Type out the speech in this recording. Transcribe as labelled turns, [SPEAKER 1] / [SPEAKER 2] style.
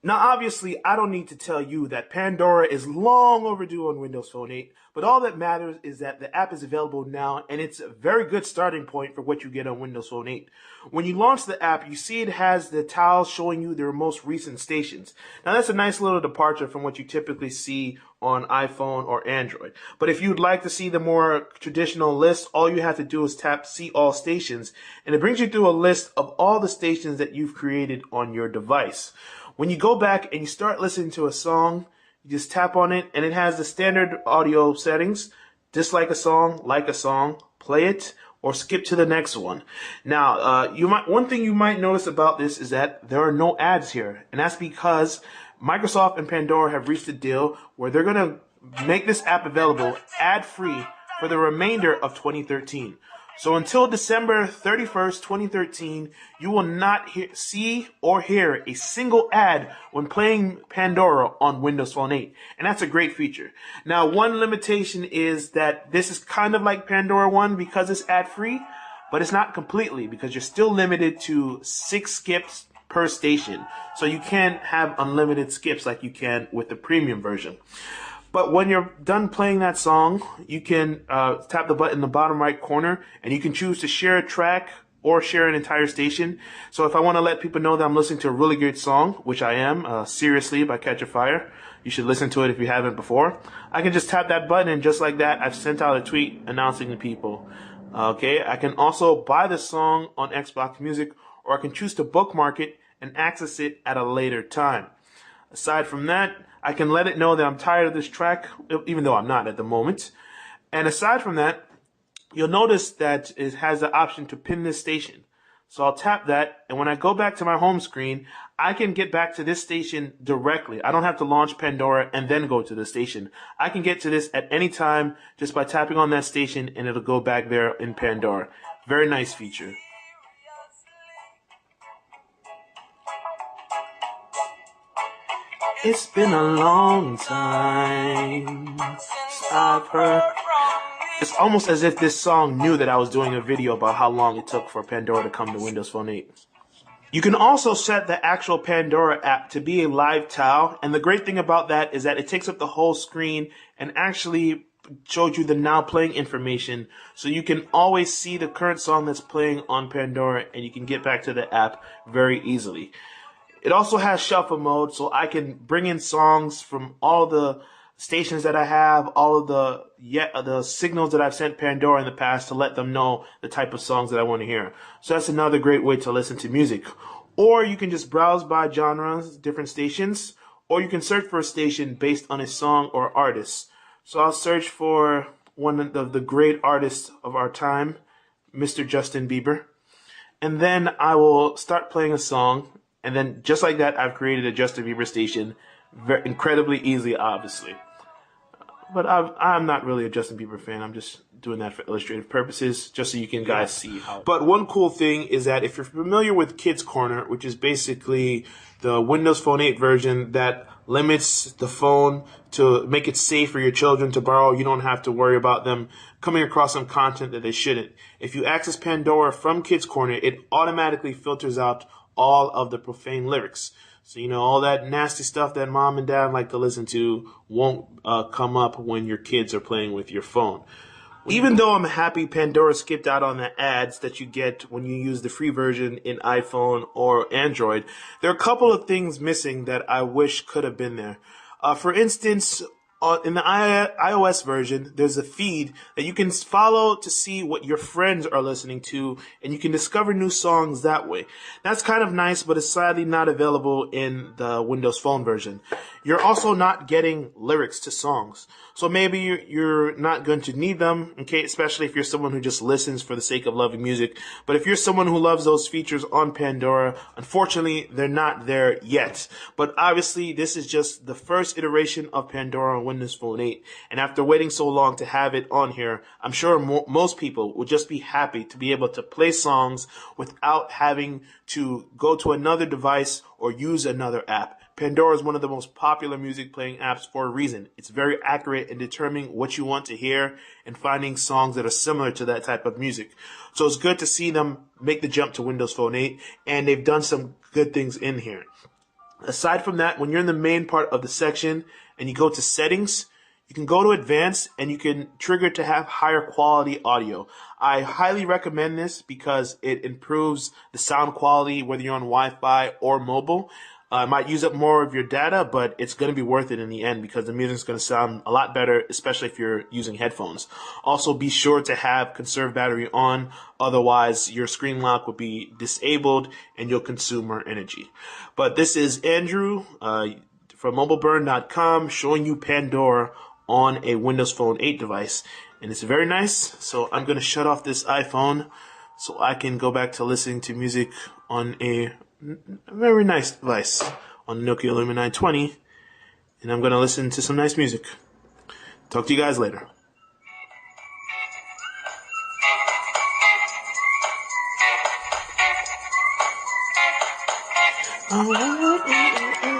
[SPEAKER 1] Now, obviously, I don't need to tell you that Pandora is long overdue on Windows Phone 8, but all that matters is that the app is available now, and it's a very good starting point for what you get on Windows Phone 8. When you launch the app, you see it has the tiles showing you their most recent stations. Now, that's a nice little departure from what you typically see on iPhone or Android. But if you'd like to see the more traditional list, all you have to do is tap See All Stations, and it brings you through a list of all the stations that you've created on your device. When you go back and you start listening to a song, you just tap on it, and it has the standard audio settings: dislike a song, like a song, play it, or skip to the next one. Now, one thing you might notice about this is that there are no ads here, and that's because Microsoft and Pandora have reached a deal where they're going to make this app available ad-free for the remainder of 2013. So until December 31st, 2013, you will not see or hear a single ad when playing Pandora on Windows Phone 8. And that's a great feature. Now, one limitation is that this is kind of like Pandora 1 because it's ad-free, but it's not completely, because you're still limited to 6 skips per station. So you can't have unlimited skips like you can with the premium version. But when you're done playing that song, you can tap the button in the bottom right corner, and you can choose to share a track or share an entire station. So if I want to let people know that I'm listening to a really great song, which I am, Seriously by Catch a Fire, you should listen to it if you haven't before, I can just tap that button, and just like that, I've sent out a tweet announcing to people. Okay, I can also buy the song on Xbox Music, or I can choose to bookmark it and access it at a later time. Aside from that, I can let it know that I'm tired of this track, even though I'm not at the moment. And aside from that, you'll notice that it has the option to pin this station. So I'll tap that, and when I go back to my home screen, I can get back to this station directly. I don't have to launch Pandora and then go to the station. I can get to this at any time just by tapping on that station, and it'll go back there in Pandora. Very nice feature. It's been a long time since I've heard. It's almost as if this song knew that I was doing a video about how long it took for Pandora to come to Windows Phone 8. You can also set the actual Pandora app to be a live tile, and the great thing about that is that it takes up the whole screen and actually shows you the now playing information, so you can always see the current song that's playing on Pandora, and you can get back to the app very easily. It also has shuffle mode, so I can bring in songs from all the stations that I have, all of the signals that I've sent Pandora in the past to let them know the type of songs that I want to hear. So that's another great way to listen to music. Or you can just browse by genres, different stations, or you can search for a station based on a song or artist. So I'll search for one of the great artists of our time, Mr. Justin Bieber. And then I will start playing a song. And then just like that, I've created a Justin Bieber station, incredibly easy, obviously. But I'm not really a Justin Bieber fan. I'm just doing that for illustrative purposes, just so you can guys see how. But one cool thing is that if you're familiar with Kids Corner, which is basically the Windows Phone 8 version that limits the phone to make it safe for your children to borrow, you don't have to worry about them coming across some content that they shouldn't. If you access Pandora from Kids Corner, it automatically filters out all of the profane lyrics. So, all that nasty stuff that mom and dad like to listen to won't come up when your kids are playing with your phone. Even though I'm happy Pandora skipped out on the ads that you get when you use the free version in iPhone or Android, there are a couple of things missing that I wish could have been there. For instance, in the iOS version, there's a feed that you can follow to see what your friends are listening to, and you can discover new songs that way. That's kind of nice, but it's sadly not available in the Windows Phone version. You're also not getting lyrics to songs. So maybe you're not going to need them, okay, especially if you're someone who just listens for the sake of loving music. But if you're someone who loves those features on Pandora, unfortunately, they're not there yet. But obviously, this is just the first iteration of Pandora on Windows Phone 8. And after waiting so long to have it on here, I'm sure most people would just be happy to be able to play songs without having to go to another device or use another app. Pandora is one of the most popular music playing apps for a reason. It's very accurate in determining what you want to hear and finding songs that are similar to that type of music. So it's good to see them make the jump to Windows Phone 8, and they've done some good things in here. Aside from that, when you're in the main part of the section and you go to settings, you can go to advanced and you can trigger to have higher quality audio. I highly recommend this because it improves the sound quality whether you're on Wi-Fi or mobile. It might use up more of your data, but it's going to be worth it in the end because the music's going to sound a lot better, especially if you're using headphones. Also, be sure to have conserve battery on, otherwise your screen lock will be disabled and you'll consume more energy. But this is Andrew from mobileburn.com showing you Pandora on a Windows Phone 8 device, and it's very nice. So I'm going to shut off this iPhone so I can go back to listening to music on a very nice device on the Nokia Lumia 920, and I'm going to listen to some nice music. Talk to you guys later. Oh,